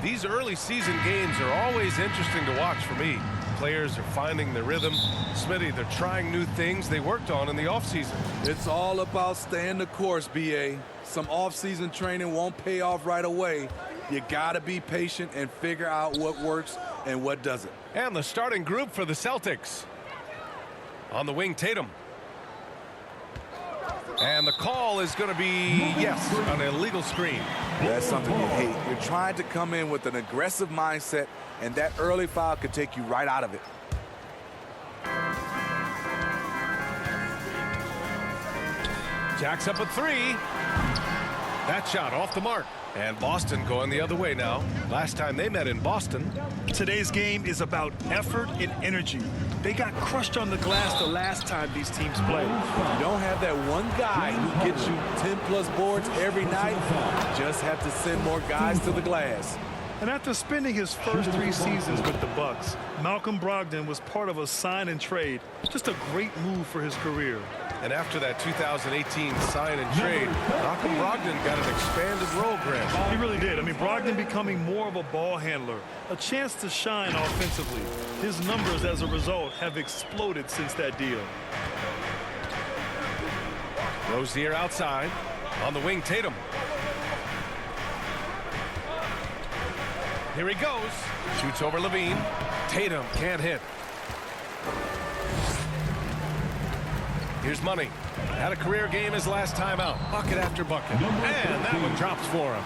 These early season games are always interesting to watch for me. Players are finding their rhythm. Smitty, they're trying new things they worked on in the offseason. It's all about staying the course, B.A. Some off-season training won't pay off right away. You gotta be patient and figure out what works and what doesn't. And the starting group for the Celtics. On the wing, Tatum. And the call is going to be, yes, an illegal screen. That's something you hate. You're trying to come in with an aggressive mindset, and that early foul could take you right out of it. Jacks up a three. That shot off the mark. And Boston going the other way now. Last time they met in Boston. Today's game is about effort and energy. They got crushed on the glass the last time these teams played. You don't have that one guy who gets you 10-plus boards every night. You just have to send more guys to the glass. And after spending his first 3 seasons with the Bucks, Malcolm Brogdon was part of a sign and trade. Just a great move for his career. And after that 2018 sign and trade, Malcolm Brogdon got an expanded role, Grant. He really did. I mean, Brogdon becoming more of a ball handler, a chance to shine offensively. His numbers as a result have exploded since that deal. Rozier outside. On the wing, Tatum. Here he goes. Shoots over Levine. Tatum can't hit. Here's Money. Had a career game his last time out. Bucket after bucket. And that one drops for him.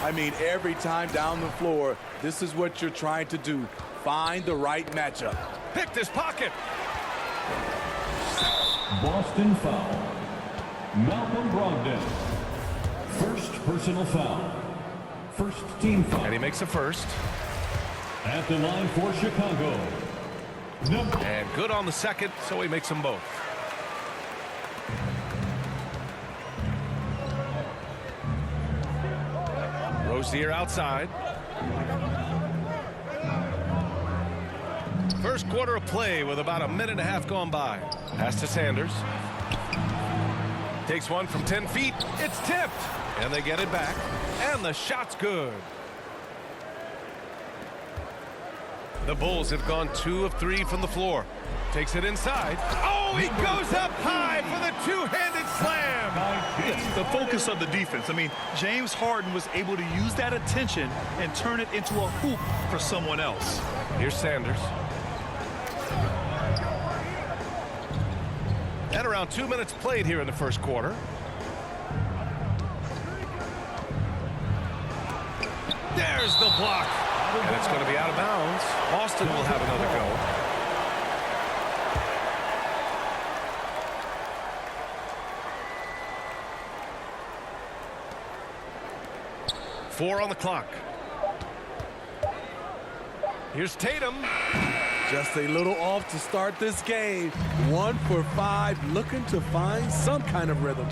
I mean, every time down the floor, this is what you're trying to do. Find the right matchup. Picked his pocket. Boston foul. Malcolm Brogdon. First personal foul. First team foul. And he makes a first. At the line for Chicago. And good on the second, so he makes them both. Rozier outside. First quarter of play with about a minute and a half gone by. Pass to Sanders. Takes one from 10 feet. It's tipped. And they get it back. And the shot's good. The Bulls have gone 2 of 3 from the floor. Takes it inside. Oh, he goes up high for the two-handed slam. Yes, the focus of the defense. I mean, James Harden was able to use that attention and turn it into a hoop for someone else. Here's Sanders. And around 2 minutes played here in the first quarter. There's the block. And it's going to be out of bounds. Boston will have another go. Four on the clock. Here's Tatum. Just a little off to start this game. 1 for 5, looking to find some kind of rhythm.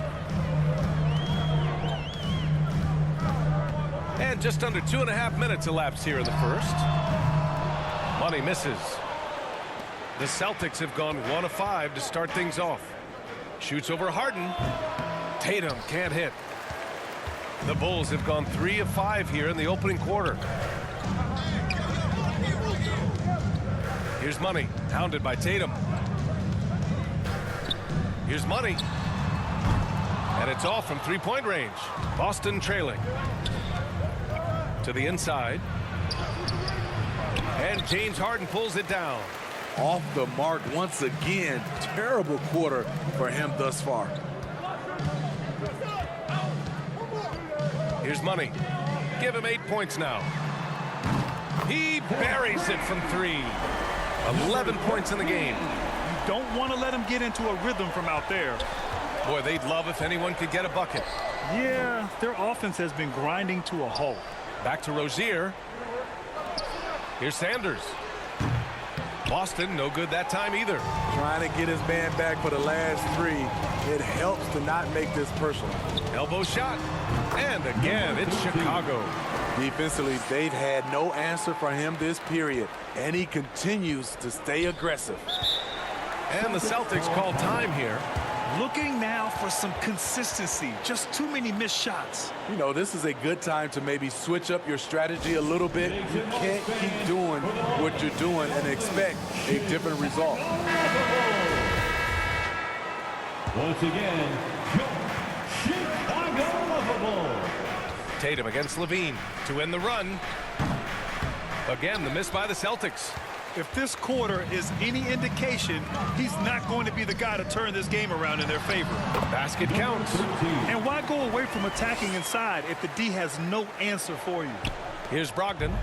And just under 2.5 minutes elapsed here in the first. Money misses. The Celtics have gone 1 of 5 to start things off. Shoots over Harden. Tatum can't hit. The Bulls have gone 3 of 5 here in the opening quarter. Here's Money, hounded by Tatum. Here's Money. And it's off from three-point range. Boston trailing. To the inside. And James Harden pulls it down. Off the mark once again. Terrible quarter for him thus far. Here's Money. Give him 8 points now. He buries it from 3. 11 points in the game. You don't want to let him get into a rhythm from out there. Boy, they'd love if anyone could get a bucket. Yeah, their offense has been grinding to a halt. Back to Rozier. Here's Sanders. Boston, no good that time either. Trying to get his man back for the last 3. It helps to not make this personal. Elbow shot. And again, it's Chicago. Defensively, they've had no answer for him this period, and he continues to stay aggressive. And the Celtics call time here. Looking now for some consistency. Just too many missed shots. You know, this is a good time to maybe switch up your strategy a little bit. You can't keep doing what you're doing and expect a different result. Once again, Chicago Lovable. Tatum against Levine to end the run. Again, the miss by the Celtics. If this quarter is any indication, he's not going to be the guy to turn this game around in their favor. Basket counts. And why go away from attacking inside if the D has no answer for you? Here's Brogdon.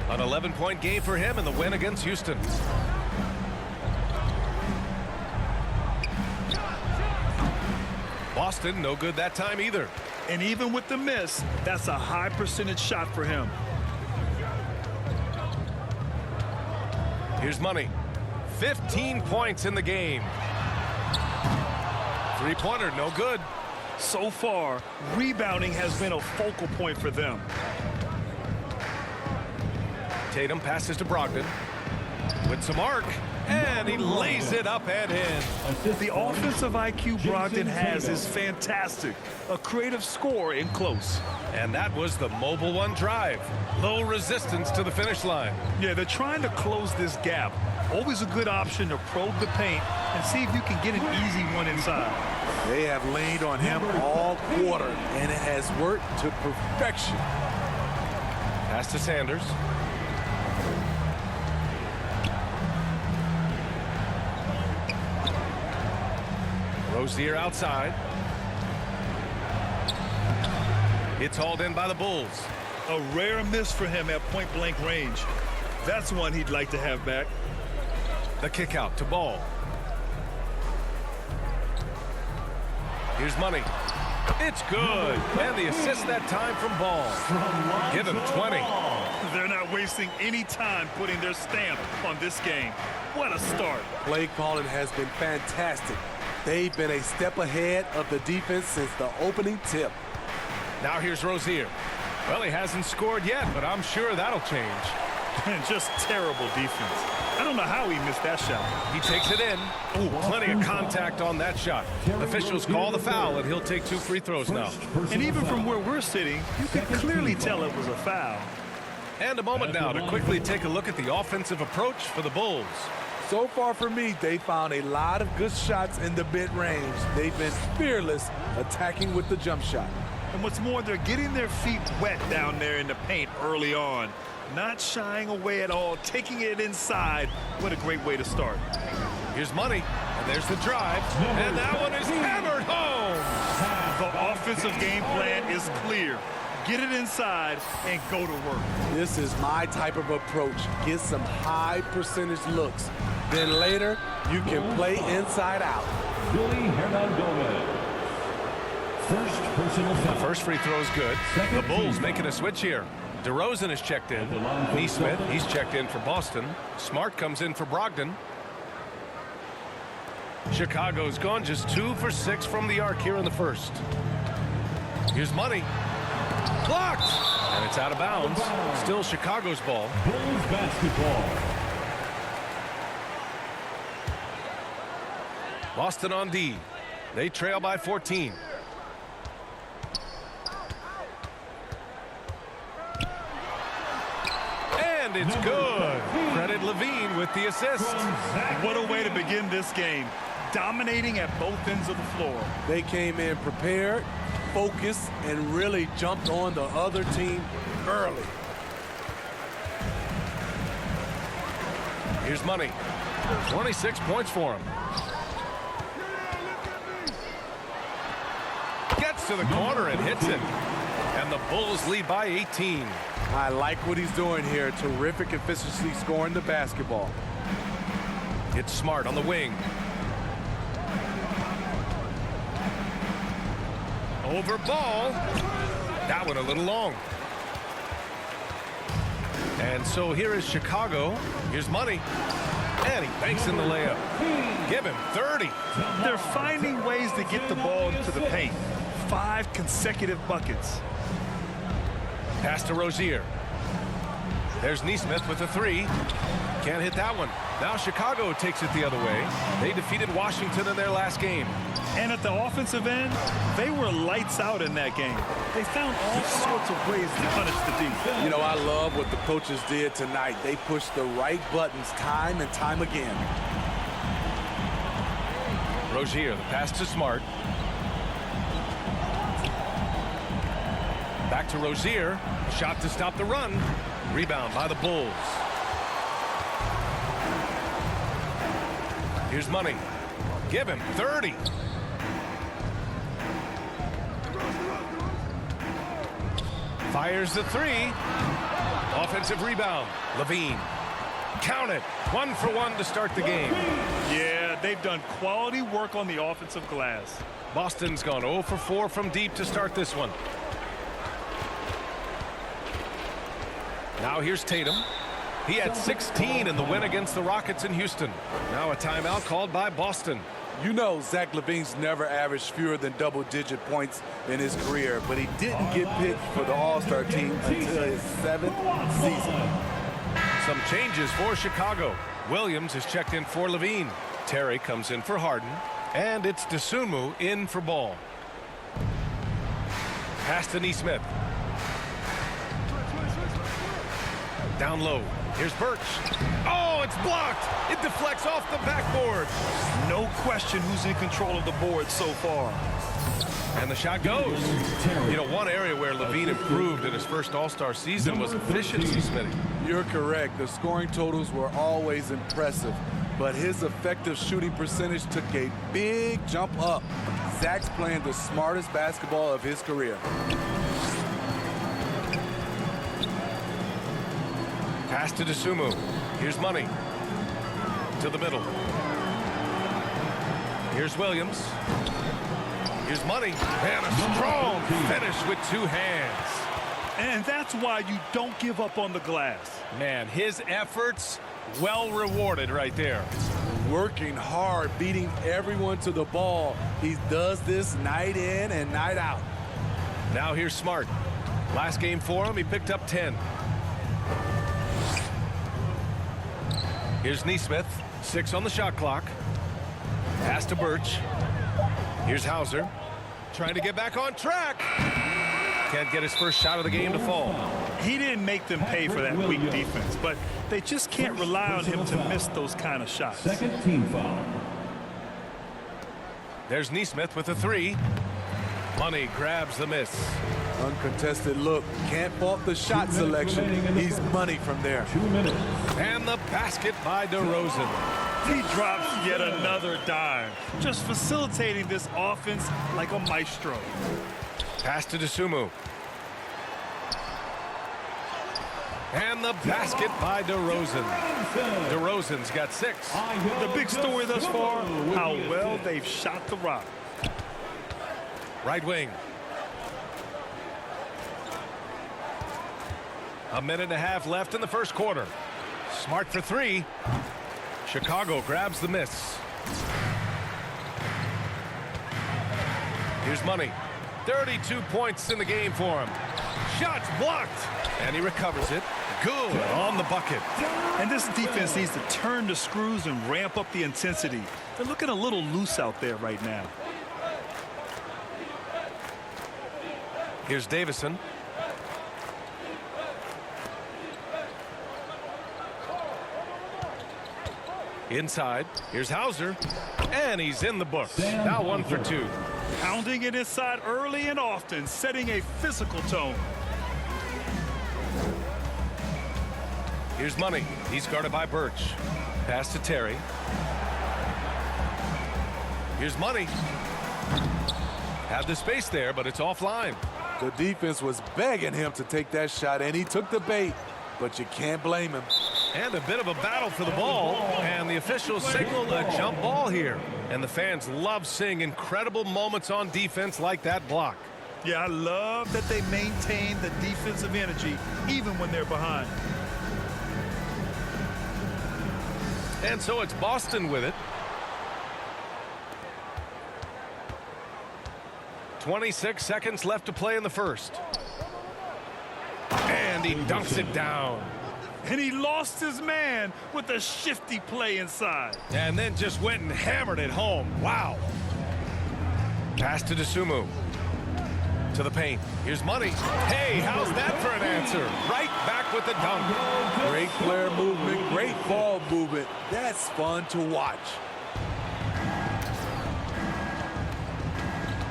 An 11-point game for him in the win against Houston. Boston, no good that time either. And even with the miss, that's a high percentage shot for him. Here's Money. 15 points in the game. Three-pointer, no good. So far, rebounding has been a focal point for them. Tatum passes to Brogdon. With some arc. And he lays it up and in. The offensive IQ Brogdon has is fantastic. A creative score in close. And that was the mobile one drive. Low resistance to the finish line. Yeah, they're trying to close this gap. Always a good option to probe the paint and see if you can get an easy one inside. They have leaned on him all quarter, and it has worked to perfection. Pass to Sanders. Rozier outside. It's hauled in by the Bulls. A rare miss for him at point-blank range. That's one he'd like to have back. The kick out to Ball. Here's Money. It's good. And the assist that time from Ball. Give him 20. They're not wasting any time putting their stamp on this game. What a start. Play calling has been fantastic. They've been a step ahead of the defense since the opening tip. Now here's Rozier. Well, he hasn't scored yet, but I'm sure that'll change. And just terrible defense. I don't know how he missed that shot. He takes it in. Oh, plenty of contact on that shot. Officials call the foul, and he'll take 2 free throws now. And even from where we're sitting, you can clearly tell it was a foul. And a moment now to quickly take a look at the offensive approach for the Bulls. So far for me, they found a lot of good shots in the mid-range. They've been fearless attacking with the jump shot. And what's more, they're getting their feet wet down there in the paint early on. Not shying away at all, taking it inside. What a great way to start. Here's Money, and there's the drive, and that one is hammered home. The offensive game plan is clear. Get it inside and go to work. This is my type of approach. Get some high percentage looks. Then later, you can play inside out. Billy Hernangomez. First personal foul. First free throw is good. The Bulls making a switch here. DeRozan is checked in. Neesmith, he's checked in for Boston. Smart comes in for Brogdon. Chicago's gone just 2 for 6 from the arc here in the first. Here's Money. Blocked! And it's out of bounds. Still Chicago's ball. Bulls basketball. Boston on D. They trail by 14. And it's good. Credit Levine with the assist. What a way to begin this game. Dominating at both ends of the floor. They came in prepared, focused, and really jumped on the other team early. Here's Money. 26 points for him. Gets to the corner and hits it. And the Bulls lead by 18. I like what he's doing here. Terrific efficiency scoring the basketball. It's Smart on the wing. Over Ball. That one a little long. And so here is Chicago. Here's Money. And he banks in the layup. Give him 30. They're finding ways to get the ball into the paint. 5 consecutive buckets. Pass to Rozier. There's Neesmith with a three. Can't hit that one. Now Chicago takes it the other way. They defeated Washington in their last game. And at the offensive end, they were lights out in that game. They found all sorts of ways to punish the defense. You know, I love what the coaches did tonight. They pushed the right buttons time and time again. Rozier, the pass to Smart. Back to Rozier. Shot to stop the run. Rebound by the Bulls. Here's Money. Give him 30. Fires the three. Offensive rebound. Levine. Count it. 1 for 1 to start the game. Yeah, they've done quality work on the offensive glass. Boston's gone 0 for 4 from deep to start this one. Now here's Tatum. He had 16 in the win against the Rockets in Houston. Now a timeout called by Boston. You know Zach LaVine's never averaged fewer than double-digit points in his career, but he didn't get picked for the All-Star team until his 7th season. Some changes for Chicago. Williams is checked in for Levine. Terry comes in for Harden. And it's Dosunmu in for Ball. Pass to Neesmith. Down low. Here's Birch. Oh, it's blocked. It deflects off the backboard. No question who's in control of the board so far. And the shot goes. You know, one area where Levine improved in his first All-Star season was efficiency, Smitty. You're correct. The scoring totals were always impressive, but his effective shooting percentage took a big jump up. Zach's playing the smartest basketball of his career. Pass to Dosunmu. Here's Money. To the middle. Here's Williams. Here's Money. And a strong finish with 2 hands. And that's why you don't give up on the glass. Man, his efforts well rewarded right there. Working hard, beating everyone to the ball. He does this night in and night out. Now here's Smart. Last game for him, he picked up 10. Here's Neesmith. 6 on the shot clock. Pass to Birch. Here's Hauser. Trying to get back on track. Can't get his first shot of the game to fall. He didn't make them pay for that weak defense, but they just can't rely on him to miss those kind of shots. Second team foul. There's Neesmith with a 3. Money grabs the miss. Uncontested look. Can't fault the shot selection. He's money from there. 2 minutes. And the basket by DeRozan. He drops yet another dime, just facilitating this offense like a maestro. Pass to Dosunmu. And the basket by DeRozan. DeRozan's got 6. The big story thus far, how well they've shot the rock. Right wing. A minute and a half left in the first quarter. Smart for 3. Chicago grabs the miss. Here's Money. 32 points in the game for him. Shots blocked. And he recovers it. Good on the bucket. And this defense needs to turn the screws and ramp up the intensity. They're looking a little loose out there right now. Here's Davison. Inside. Here's Hauser. And he's in the books. Now 1 for 2. Pounding it inside early and often, setting a physical tone. Here's Money. He's guarded by Birch. Pass to Terry. Here's Money. Had the space there, but it's offline. The defense was begging him to take that shot, and he took the bait, but you can't blame him. And a bit of a battle for the ball, and the officials signaled a jump ball here. And the fans love seeing incredible moments on defense like that block. Yeah, I love that they maintain the defensive energy even when they're behind. And so it's Boston with it. 26 seconds left to play in the first. And he dunks it down. And he lost his man with a shifty play inside. And then just went and hammered it home. Wow. Pass to DeSumo. To the paint. Here's Money. Hey, how's that for an answer? Right back with the dunk. Great player movement, great ball movement. That's fun to watch.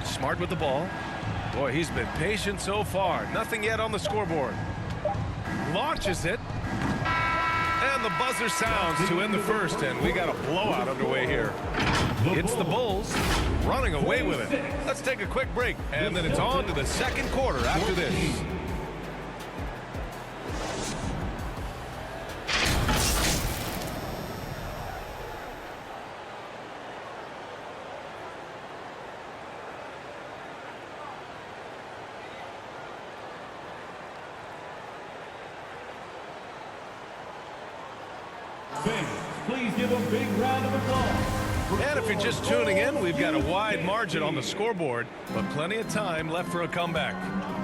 Smart with the ball. Boy, he's been patient so far. Nothing yet on the scoreboard. Launches it. And the buzzer sounds to end the first, and we got a blowout underway here. It's the Bulls running away with it. Let's take a quick break, and then it's on to the second quarter after this. Please give a big round of applause. And if you're just tuning in, we've got a wide margin on the scoreboard, but plenty of time left for a comeback.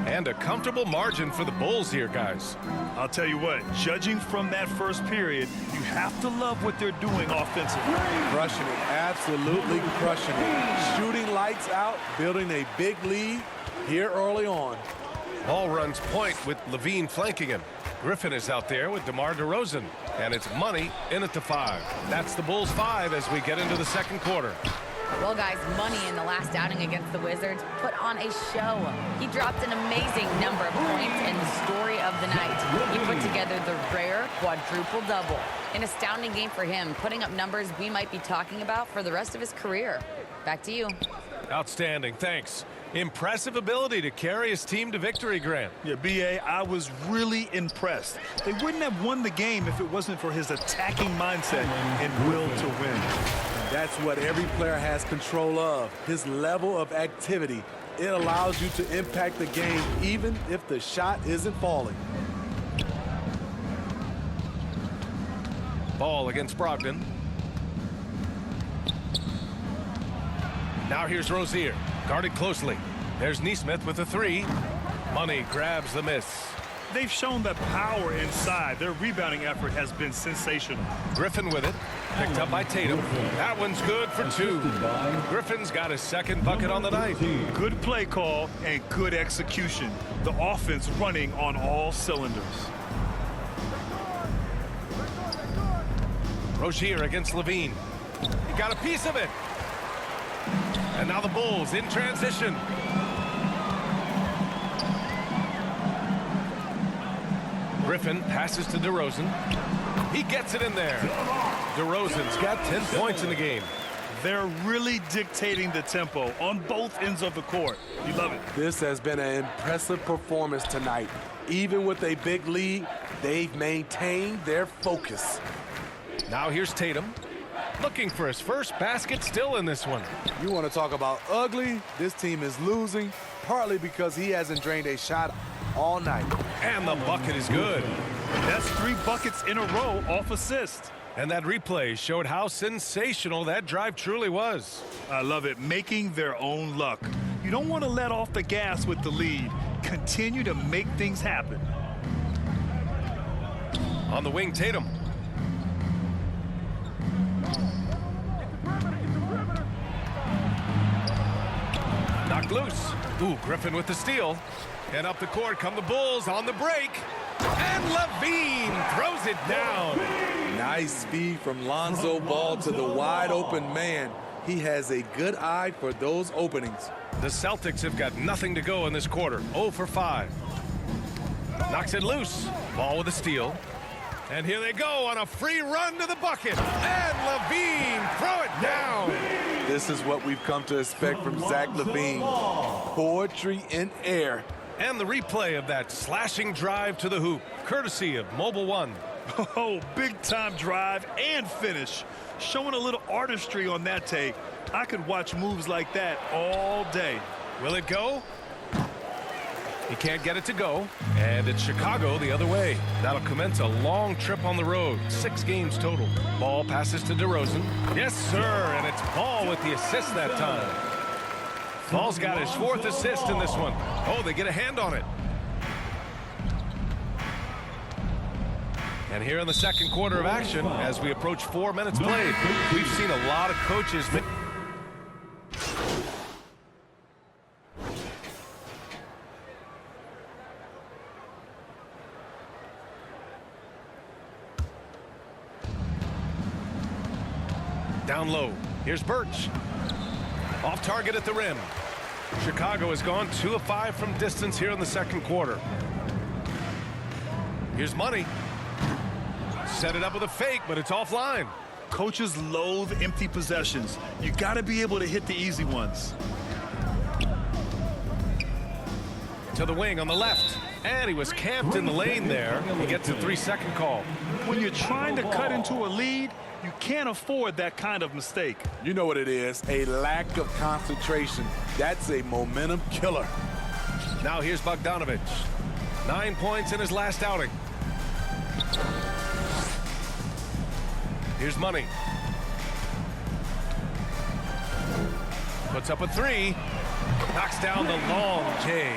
And a comfortable margin for the Bulls here, guys. I'll tell you what, judging from that first period, you have to love what they're doing offensively. Crushing it, absolutely crushing it. Shooting lights out, building a big lead here early on. Ball runs point with Levine flanking him. Griffin is out there with DeMar DeRozan. And it's Money in at the 5. That's the Bulls 5 as we get into the second quarter. Well, guys, Money in the last outing against the Wizards put on a show. He dropped an amazing number of points and the story of the night. He put together the rare quadruple double. An astounding game for him, putting up numbers we might be talking about for the rest of his career. Back to you. Outstanding, thanks. Impressive ability to carry his team to victory, Grant. Yeah, B.A., I was really impressed. They wouldn't have won the game if it wasn't for his attacking mindset and will to win. That's what every player has control of, his level of activity. It allows you to impact the game even if the shot isn't falling. Ball against Brogdon. Now here's Rozier, guarded closely. There's Nesmith with a 3. Money grabs the miss. They've shown that power inside. Their rebounding effort has been sensational. Griffin with it, picked up by Tatum. That one's good for 2. Griffin's got his second bucket on the night. Good play call and good execution. The offense running on all cylinders. Rozier against Levine. He got a piece of it. And now the Bulls in transition. Griffin passes to DeRozan. He gets it in there. DeRozan's got 10 points in the game. They're really dictating the tempo on both ends of the court. You love it. This has been an impressive performance tonight. Even with a big lead, they've maintained their focus. Now here's Tatum. Looking for his first basket, still in this one. You want to talk about ugly? This team is losing, partly because he hasn't drained a shot all night. And the bucket is good. That's 3 buckets in a row off assist. And that replay showed how sensational that drive truly was. I love it, making their own luck. You don't want to let off the gas with the lead. Continue to make things happen. On the wing, Tatum. Knocked loose. Ooh, Griffin with the steal. And up the court come the Bulls on the break. And Levine throws it down. Nice speed from Lonzo Ball to the wide open man. He has a good eye for those openings. The Celtics have got nothing to go in this quarter. 0 for 5. Knocks it loose. Ball with a steal. And here they go on a free run to the bucket. And Levine throw it down. This is what we've come to expect from Zach LaVine. Poetry in air. And the replay of that slashing drive to the hoop, courtesy of Mobile One. Oh, big-time drive and finish. Showing a little artistry on that take. I could watch moves like that all day. Will it go? He can't get it to go. And it's Chicago the other way. That'll commence a long trip on the road. 6 games total. Ball passes to DeRozan. Yes, sir. And it's Ball with the assist that time. Ball's got his 4th assist in this one. Oh, they get a hand on it. And here in the second quarter of action, as we approach 4 minutes played, we've seen a lot of coaches make... Down low. Here's Birch. Off target at the rim. Chicago has gone 2 of 5 from distance here in the second quarter. Here's Money. Set it up with a fake, but it's offline. Coaches loathe empty possessions. You got to be able to hit the easy ones. To the wing on the left. And he was camped in the lane there. He gets a 3-second call. When you're trying to cut into a lead, you can't afford that kind of mistake. You know what it is, a lack of concentration. That's a momentum killer. Now here's Bogdanovich. 9 points in his last outing. Here's Money. Puts up a 3. Knocks down the long J.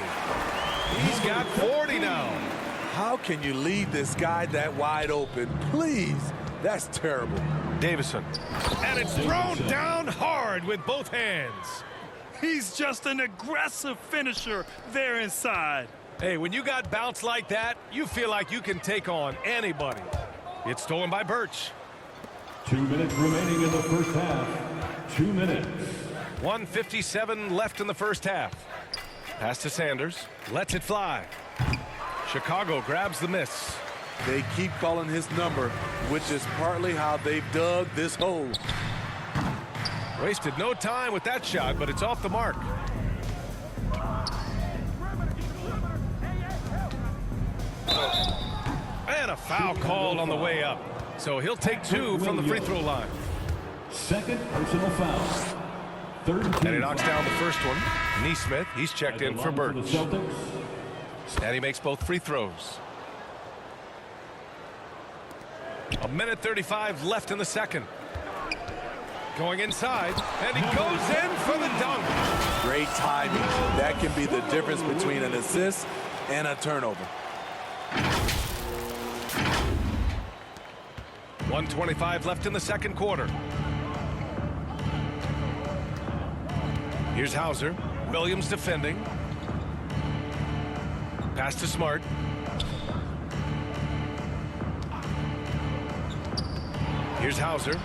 He's got 40 now. How can you leave this guy that wide open? Please, that's terrible. Davison. And it's thrown down hard with both hands. He's just an aggressive finisher there inside. Hey, when you got bounce like that, you feel like you can take on anybody. It's stolen by Birch. 2 minutes remaining in the first half. 2 minutes. 1:57 left in the first half. Pass to Sanders. Lets it fly. Chicago grabs the miss. They keep calling his number, which is partly how they've dug this hole. Wasted no time with that shot, but it's off the mark. And a foul called on the way up. So he'll take 2 from the free throw line. Second personal foul. Third team And he knocks down the first one. Neesmith, he's checked in for Birch. And he makes both free throws. 1:35 left in the second. Going inside, and he goes in for the dunk. Great timing. That can be the difference between an assist and a turnover. 1:25 left in the second quarter. Here's Hauser. Williams defending. Pass to Smart. Here's Hauser.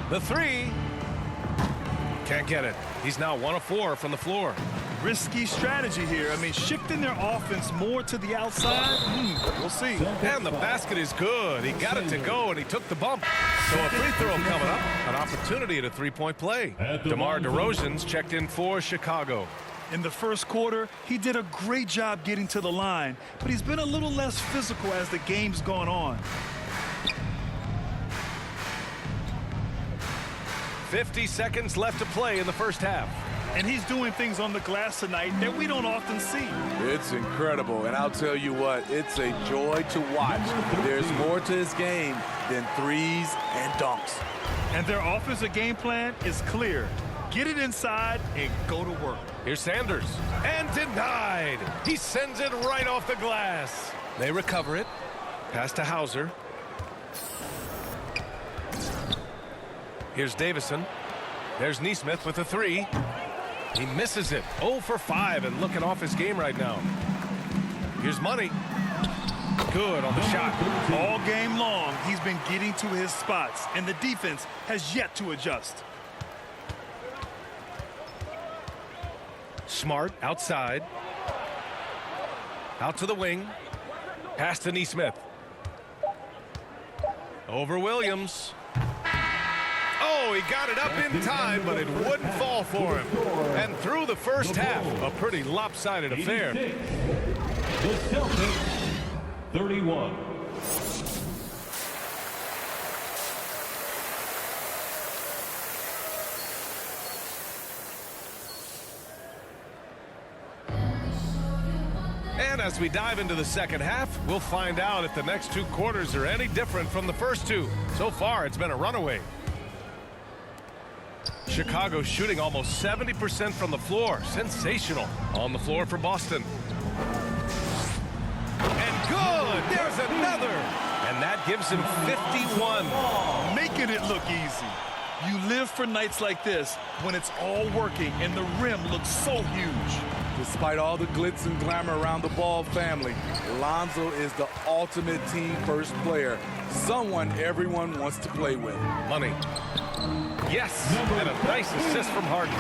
The 3. Can't get it. He's now 1 of 4 from the floor. Risky strategy here. I mean, shifting their offense more to the outside. We'll see. And the basket is good. He got it to go, and he took the bump. So a free throw coming up. An opportunity at a three-point play. DeMar DeRozan's checked in for Chicago. In the first quarter, he did a great job getting to the line, but he's been a little less physical as the game's gone on. 50 seconds left to play in the first half. And he's doing things on the glass tonight that we don't often see. It's incredible, and I'll tell you what, it's a joy to watch. There's more to his game than threes and dunks. And their offensive game plan is clear. Get it inside and go to work. Here's Sanders. And denied. He sends it right off the glass. They recover it. Pass to Hauser. Here's Davison. There's Neesmith with a 3. He misses it. 0 for 5 and looking off his game right now. Here's Money. Good on the shot. All game long, he's been getting to his spots, and the defense has yet to adjust. Smart outside. Out to the wing. Pass to Neesmith. Over Williams. Oh, he got it up in time, but it wouldn't fall for him. And through the first half, a pretty lopsided affair. The Celtics, 31. And as we dive into the second half, we'll find out if the next 2 quarters are any different from the first 2. So far, it's been a runaway. Chicago shooting almost 70% from the floor. Sensational. On the floor for Boston. And good! There's another! And that gives him 51. Making it look easy. You live for nights like this when it's all working and the rim looks so huge. Despite all the glitz and glamour around the Ball family, Lonzo is the ultimate team-first player, someone everyone wants to play with. Money. Yes, and a nice assist from Harden.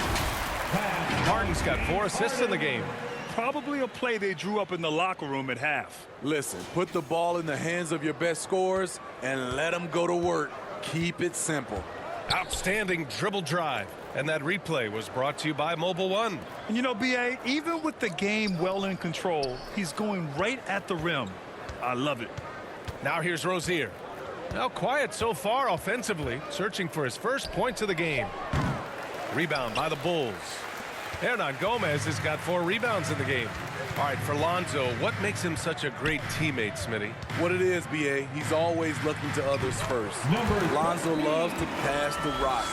Harden's got 4 assists in the game. Probably a play they drew up in the locker room at half. Listen, put the ball in the hands of your best scorers and let them go to work. Keep it simple. Outstanding dribble drive. And that replay was brought to you by Mobile One. And you know, B.A., even with the game well in control, he's going right at the rim. I love it. Now here's Rozier. Now quiet so far offensively, searching for his first points of the game. Rebound by the Bulls. Hernan Gomez has got 4 rebounds in the game. All right, for Lonzo, what makes him such a great teammate, Smitty? What it is, B.A., he's always looking to others first. Lonzo loves to pass the rock.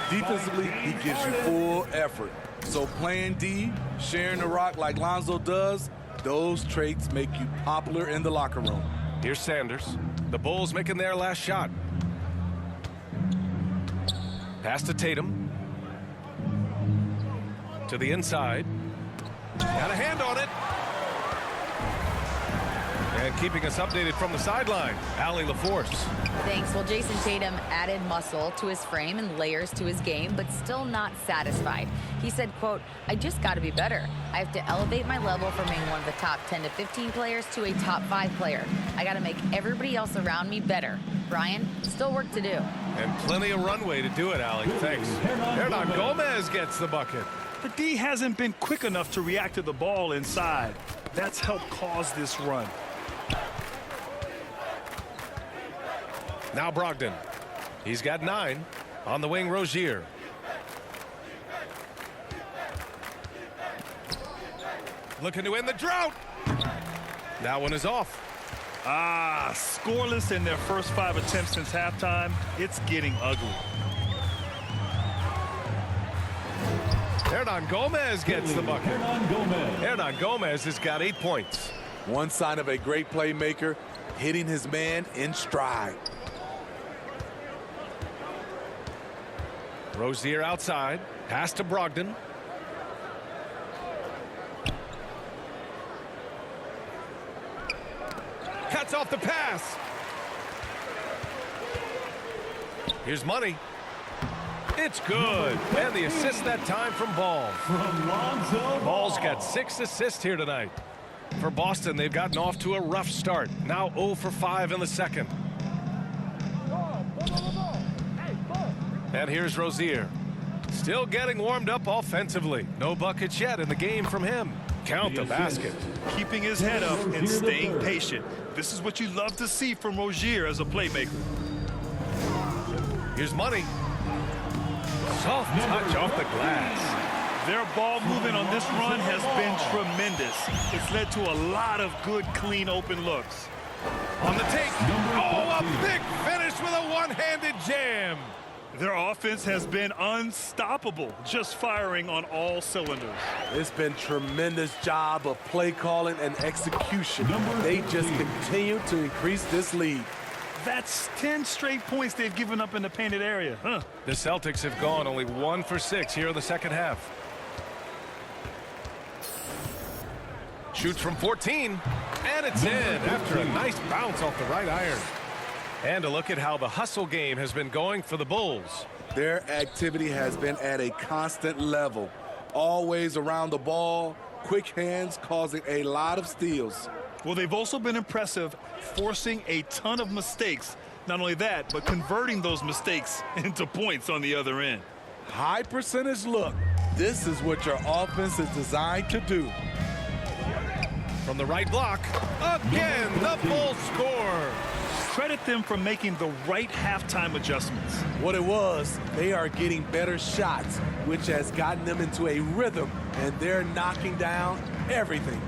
Defensively, he gives you full effort. So playing D, sharing the rock like Lonzo does, those traits make you popular in the locker room. Here's Sanders. The Bulls making their last shot. Pass to Tatum. To the inside. Got a hand on it. And keeping us updated from the sideline, Allie LaForce. Thanks. Well, Jason Tatum added muscle to his frame and layers to his game, but still not satisfied. He said, quote, "I just got to be better. I have to elevate my level from being one of the top 10 to 15 players to a top 5 player. I got to make everybody else around me better. Brian, still work to do." And plenty of runway to do it, Allie. Thanks. Hernan Gomez gets the bucket. The D hasn't been quick enough to react to the ball inside. That's helped cause this run. Now Brogdon. He's got 9. On the wing, Rozier. Looking to end the drought. That one is off. Scoreless in their first 5 attempts since halftime. It's getting ugly. Hernan Gomez gets the bucket. Hernan Gomez has got 8 points. One sign of a great playmaker, hitting his man in stride. Rozier outside. Pass to Brogdon. Cuts off the pass. Here's Money. It's good. And the assist that time from Ball. Ball's got 6 assists here tonight. For Boston, they've gotten off to a rough start. Now 0 for 5 in the second. And here's Rozier. Still getting warmed up offensively. No buckets yet in the game from him. Count the basket. Keeping his head up and staying patient. This is what you love to see from Rozier as a playmaker. Here's Money. Soft touch off the glass. Their ball movement on this run has been tremendous. It's led to a lot of good, clean, open looks. On the take. Oh, a big finish with a one-handed jam. Their offense has been unstoppable, just firing on all cylinders. It's been tremendous job of play calling and execution. They just continue to increase this lead. That's 10 straight points they've given up in the painted area. The Celtics have gone only 1 for 6 here in the second half. Shoots from 14, and it's in after a nice bounce off the right iron. And a look at how the hustle game has been going for the Bulls. Their activity has been at a constant level. Always around the ball, quick hands causing a lot of steals. Well, they've also been impressive, forcing a ton of mistakes. Not only that, but converting those mistakes into points on the other end. High percentage look. This is what your offense is designed to do. From the right block, again, the Bulls score. Credit them for making the right halftime adjustments. What it was, they are getting better shots, which has gotten them into a rhythm, and they're knocking down everything.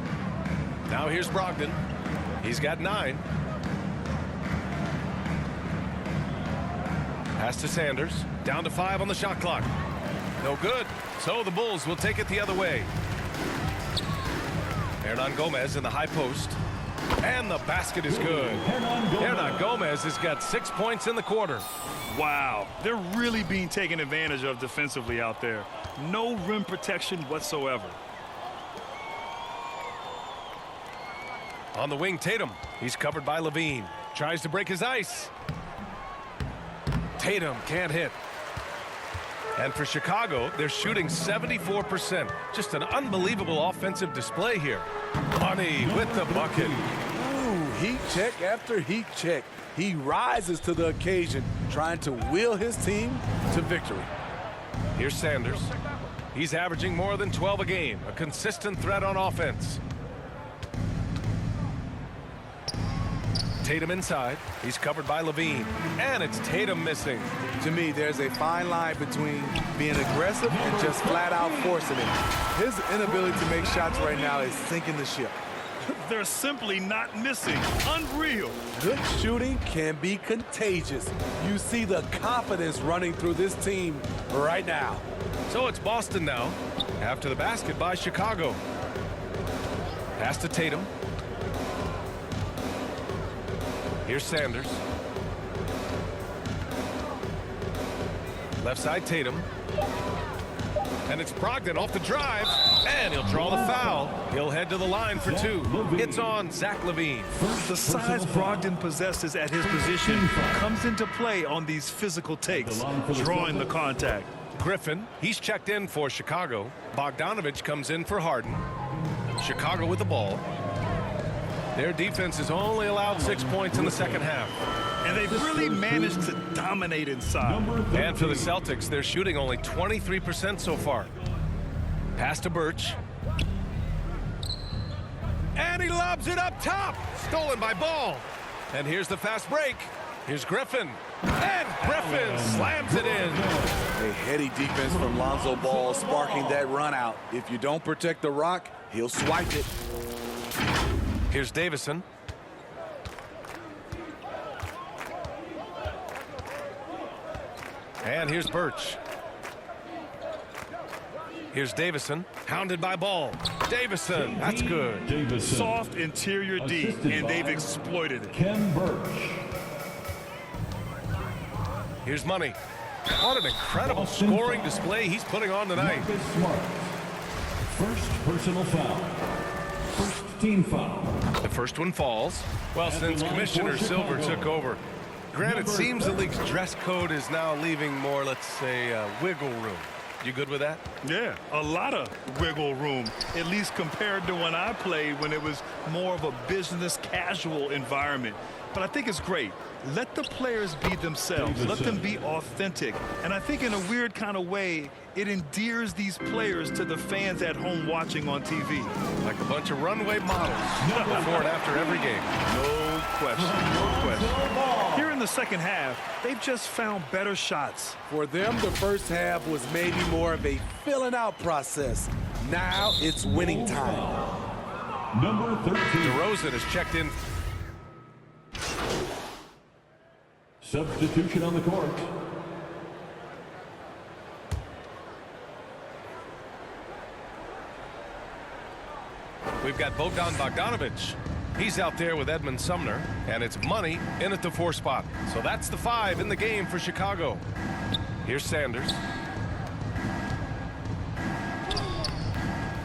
Now here's Brogdon. He's got 9. Pass to Sanders. Down to 5 on the shot clock. No good. So the Bulls will take it the other way. Hernan Gomez in the high post. And the basket is good. Hernan Gomez has got 6 points in the quarter. Wow, they're really being taken advantage of defensively out there. No rim protection whatsoever. On the wing, Tatum. He's covered by Levine. Tries to break his ice. Tatum can't hit. And for Chicago, they're shooting 74%. Just an unbelievable offensive display here. Money with the bucket. Ooh, heat check after heat check. He rises to the occasion, trying to will his team to victory. Here's Sanders. He's averaging more than 12 a game. A consistent threat on offense. Tatum inside. He's covered by Levine. And it's Tatum missing. To me, there's a fine line between being aggressive and just flat out forcing it. His inability to make shots right now is sinking the ship. They're simply not missing. Unreal. Good shooting can be contagious. You see the confidence running through this team right now. So it's Boston now. After the basket by Chicago. Pass to Tatum. Here's Sanders. Left side Tatum. And it's Brogdon off the drive. And he'll draw the foul. He'll head to the line for two. It's on Zach LaVine. The size Brogdon possesses at his position comes into play on these physical takes, drawing the contact. Griffin, he's checked in for Chicago. Bogdanovich comes in for Harden. Chicago with the ball. Their defense has only allowed 6 points in the second half. And they've really managed to dominate inside. And for the Celtics, they're shooting only 23% so far. Pass to Birch. And he lobs it up top. Stolen by Ball. And here's the fast break. Here's Griffin. And Griffin slams it in. A heady defense from Lonzo Ball sparking that run out. If you don't protect the rock, he'll swipe it. Here's Davison. And here's Birch. Here's Davison, hounded by Ball. Davison, that's good. Soft interior D, and they've exploited it. Ken Birch. Here's Money. What an incredible scoring display he's putting on tonight. Marcus Smart. First personal foul. First team foul. The first one falls. Well, since Commissioner Silver took over. Granted, it seems the league's dress code is now leaving more, let's say, wiggle room. You good with that? Yeah, a lot of wiggle room, at least compared to when I played, when it was more of a business casual environment. But I think it's great. Let the players be themselves. Let them be authentic. And I think in a weird kind of way, it endears these players to the fans at home watching on TV. Like a bunch of runway models before and after every game. No question, no question. Here in the second half, they've just found better shots. For them, the first half was maybe more of a filling out process. Now it's winning time. Number 13. DeRozan has checked in. Substitution on the court. We've got Bogdan Bogdanovich. He's out there with Edmund Sumner, and it's Money in at the 4 spot. So that's the 5 in the game for Chicago. Here's Sanders.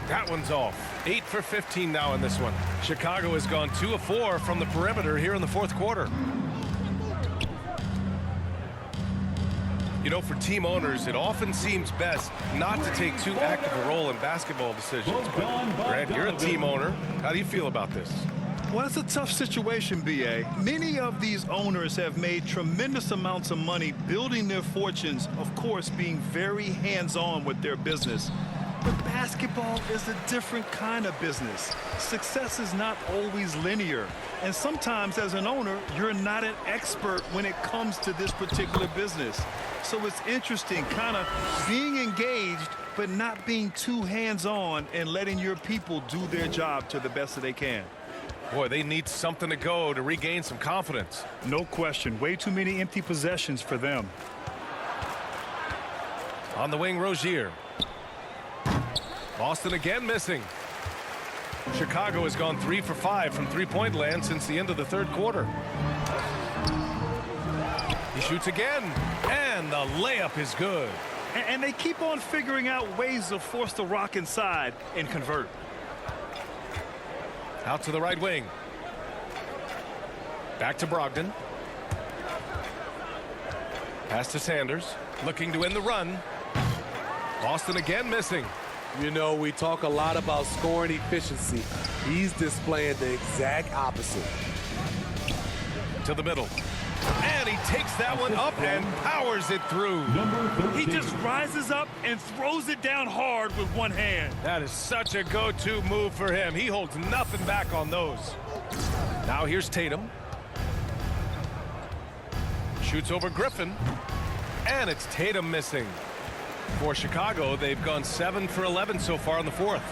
That one's off. 8 for 15 now in this one. Chicago has gone 2 of 4 from the perimeter here in the fourth quarter. You know, for team owners, it often seems best not to take too active a role in basketball decisions. But, Grant, you're a team owner. How do you feel about this? Well, it's a tough situation, B.A. Many of these owners have made tremendous amounts of money building their fortunes, of course, being very hands-on with their business. But basketball is a different kind of business. Success is not always linear. And sometimes as an owner, you're not an expert when it comes to this particular business. So it's interesting kind of being engaged, but not being too hands-on and letting your people do their job to the best that they can. Boy, they need something to go to regain some confidence. No question. Way too many empty possessions for them. On the wing, Rozier. Boston again missing. Chicago has gone 3 for 5 from three-point land since the end of the third quarter. He shoots again, and the layup is good. And they keep on figuring out ways to force the Rock inside and convert. Out to the right wing. Back to Brogdon. Pass to Sanders, looking to end the run. Boston again missing. You know, we talk a lot about scoring efficiency. He's displaying the exact opposite. To the middle. And he takes that one up and powers it through. He just rises up and throws it down hard with one hand. That is such a go-to move for him. He holds nothing back on those. Now here's Tatum. Shoots over Griffin. And it's Tatum missing. For Chicago, they've gone 7 for 11 so far in the fourth.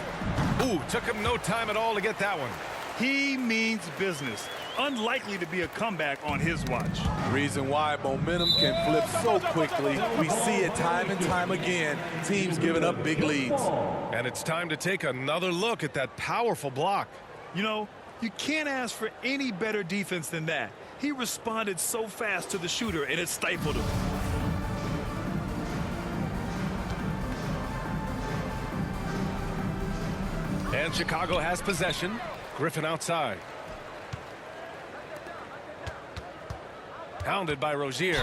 Ooh, took him no time at all to get that one. He means business. Unlikely to be a comeback on his watch. Reason why momentum can flip so quickly. We see it time and time again. Teams giving up big leads. And it's time to take another look at that powerful block. You know, you can't ask for any better defense than that. He responded so fast to the shooter, and it stifled him. And Chicago has possession. Griffin outside. Pounded by Rozier.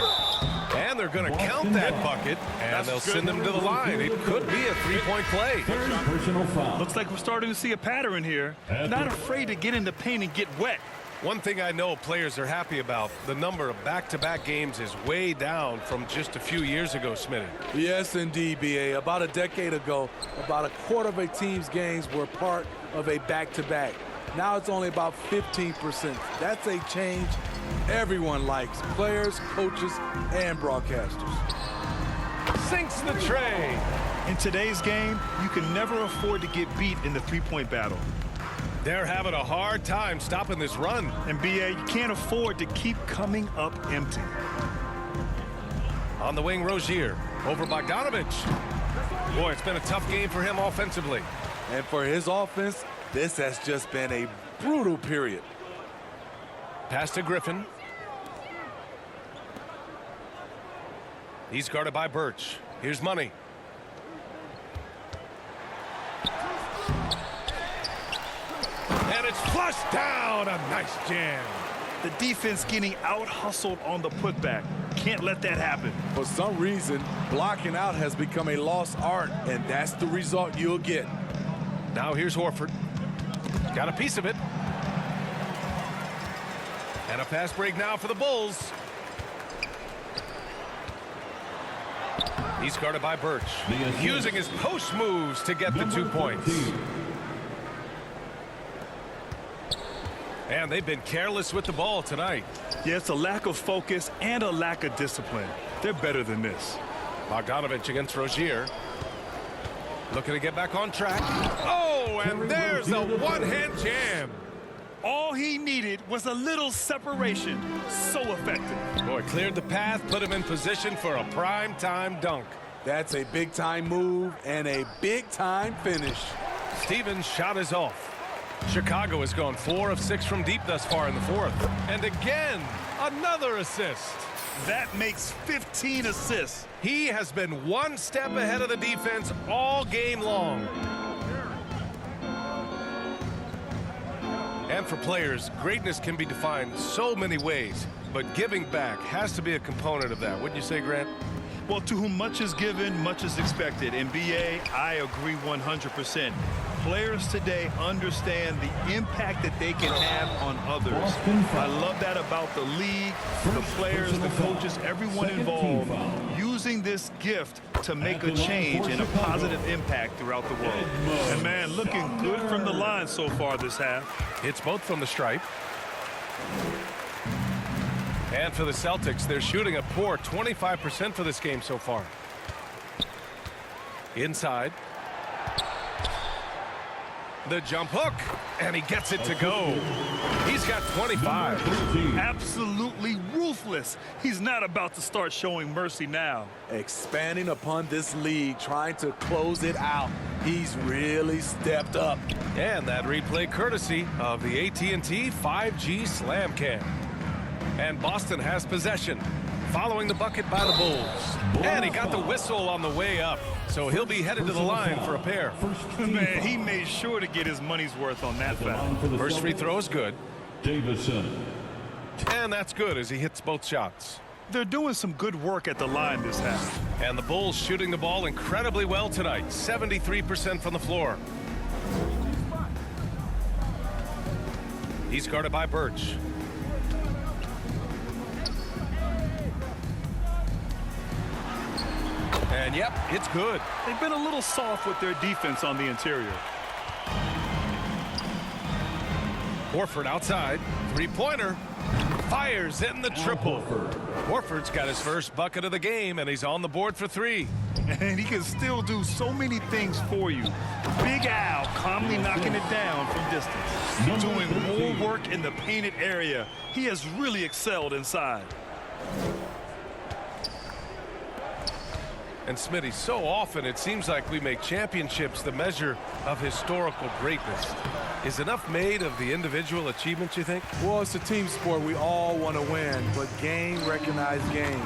And they're going to count that bucket. And they'll send him to the line. It could be a three-point play. Third personal foul. Looks like we're starting to see a pattern here. Not afraid to get in the paint and get wet. One thing I know players are happy about, the number of back-to-back games is way down from just a few years ago, Smitty. Yes, indeed, B.A. About a decade ago, about a quarter of a team's games were part of a back-to-back. Now it's only about 15%. That's a change everyone likes, players, coaches, and broadcasters. Sinks the tray. In today's game, you can never afford to get beat in the three-point battle. They're having a hard time stopping this run. And B.A., you can't afford to keep coming up empty. On the wing, Rozier. Over Bogdanovich. Boy, it's been a tough game for him offensively. And for his offense, this has just been a brutal period. Pass to Griffin. He's guarded by Birch. Here's Money. And it's flushed down. A nice jam. The defense getting out-hustled on the putback. Can't let that happen. For some reason, blocking out has become a lost art, and that's the result you'll get. Now here's Horford. Got a piece of it. And a fast break now for the Bulls. He's guarded by Birch. Using his post moves to get the 2 points. And they've been careless with the ball tonight. Yeah, it's a lack of focus and a lack of discipline. They're better than this. Bogdanovich against Rozier. Looking to get back on track. Oh, and there's a one-hand jam. All he needed was a little separation. So effective. Boy, cleared the path, put him in position for a prime-time dunk. That's a big-time move and a big-time finish. Stevens' shot is off. Chicago has gone 4 of 6 from deep thus far in the fourth. And again, another assist. That makes 15 assists. He has been one step ahead of the defense all game long. And for players, greatness can be defined so many ways, but giving back has to be a component of that. Wouldn't you say, Grant? Well, to whom much is given, much is expected. In BA, I agree 100%. Players today understand the impact that they can have on others. I love that about the league, the players, the coaches, everyone involved, using this gift to make a change and a positive impact throughout the world. And man, looking good from the line so far this half. It's both from the stripe. And for the Celtics, they're shooting a poor 25% for this game so far. Inside. The jump hook, and he gets it to go. He's got 25. Absolutely ruthless. He's not about to start showing mercy now. Expanding upon this lead, trying to close it out. He's really stepped up. And that replay courtesy of the AT&T 5G Slam Cam. And Boston has possession, following the bucket by the Bulls. And he got the whistle on the way up, so he'll be headed to the line for a pair. Man, he made sure to get his money's worth on that foul. First free throw is good. Davison. And that's good as he hits both shots. They're doing some good work at the line this half. And the Bulls shooting the ball incredibly well tonight, 73% from the floor. He's guarded by Birch. And yep, it's good. They've been a little soft with their defense on the interior. Horford outside, three-pointer, fires in the triple. Horford's got his first bucket of the game, and he's on the board for three. And he can still do so many things for you. Big Al calmly knocking it down from distance. Doing more work in the painted area. He has really excelled inside. And Smitty, so often it seems like we make championships the measure of historical greatness. Is enough made of the individual achievements, you think? Well, it's a team sport. We all want to win, but game recognized game.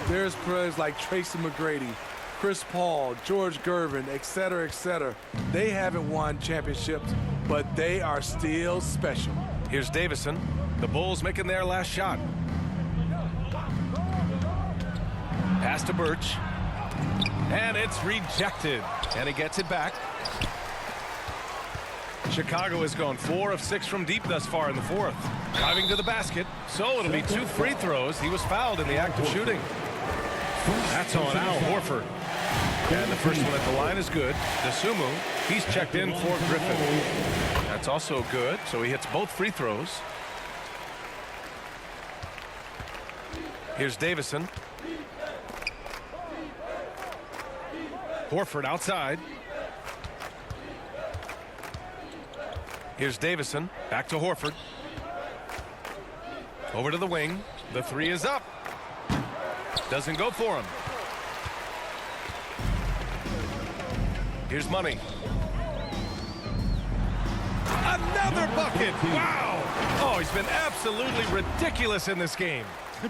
There's players like Tracy McGrady, Chris Paul, George Gervin, etc., etc. They haven't won championships, but they are still special. Here's Davison. The Bulls making their last shot. Pass to Birch. And it's rejected. And he gets it back. Chicago has gone 4 of 6 from deep thus far in the fourth. Driving to the basket. So it'll be 2 free throws. He was fouled in the act of shooting. That's on Al Horford. And the first one at the line is good. DeSumo, he's checked in for Griffin. That's also good. So he hits both free throws. Here's Davison. Horford outside. Here's Davison. Back to Horford. Over to the wing. The three is up. Doesn't go for him. Here's Money. Another bucket. Wow. Oh, he's been absolutely ridiculous in this game.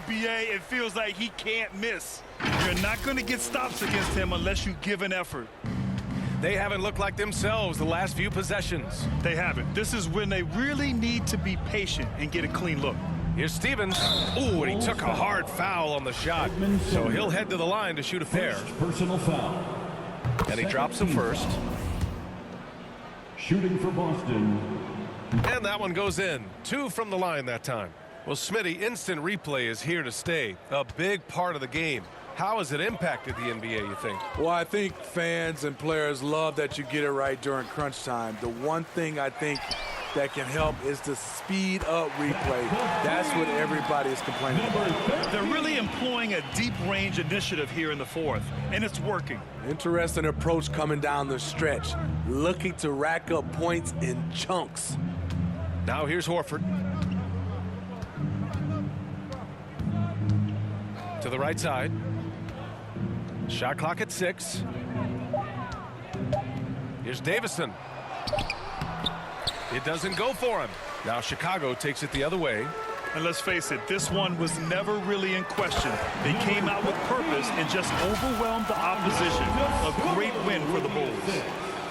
BA, it feels like he can't miss. You're not going to get stops against him unless you give an effort. They haven't looked like themselves the last few possessions. They haven't. This is when they really need to be patient and get a clean look. Here's Stevens. Ooh, and he took a hard foul on the shot. So he'll head to the line to shoot a pair. Personal foul. And he drops the first. Shooting for Boston. And that one goes in. 2 from the line that time. Well, Smitty, instant replay is here to stay. A big part of the game. How has it impacted the NBA, you think? Well, I think fans and players love that you get it right during crunch time. The one thing I think that can help is to speed up replay. That's what everybody is complaining about. They're really employing a deep range initiative here in the fourth, and it's working. Interesting approach coming down the stretch, looking to rack up points in chunks. Now here's Horford. To the right side. Shot clock at 6. Here's Davison. It doesn't go for him. Now Chicago takes it the other way. And let's face it, this one was never really in question. They came out with purpose and just overwhelmed the opposition. A great win for the Bulls.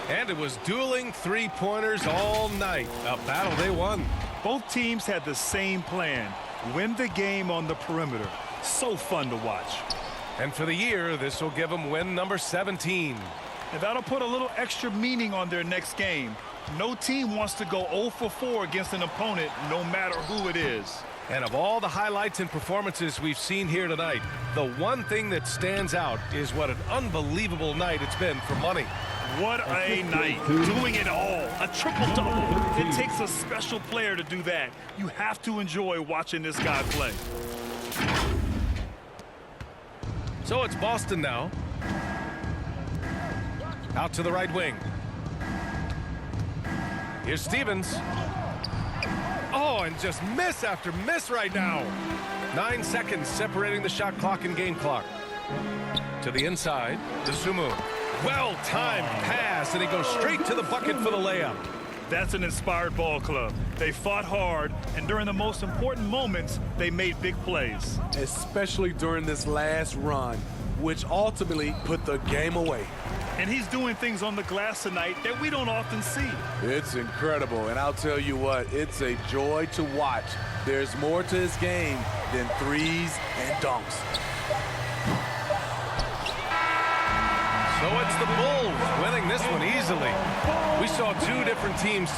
And it was dueling three-pointers all night. A battle they won. Both teams had the same plan. Win the game on the perimeter. So fun to watch. And for the year, this will give them win number 17. And that'll put a little extra meaning on their next game. No team wants to go 0 for 4 against an opponent, no matter who it is. And of all the highlights and performances we've seen here tonight, the one thing that stands out is what an unbelievable night it's been for Money. What a night. Doing it all. A triple-double. It takes a special player to do that. You have to enjoy watching this guy play. So it's Boston now. Out to the right wing. Here's Stevens. Oh, and just miss after miss right now. 9 seconds separating the shot clock and game clock. To the inside, Dosunmu. Well-timed pass, and he goes straight to the bucket for the layup. That's an inspired ball club. They fought hard, and during the most important moments, they made big plays. Especially during this last run, which ultimately put the game away. And he's doing things on the glass tonight that we don't often see. It's incredible, and I'll tell you what, it's a joy to watch. There's more to his game than threes and dunks. So it's the Bulls winning this one easily. We saw two different teams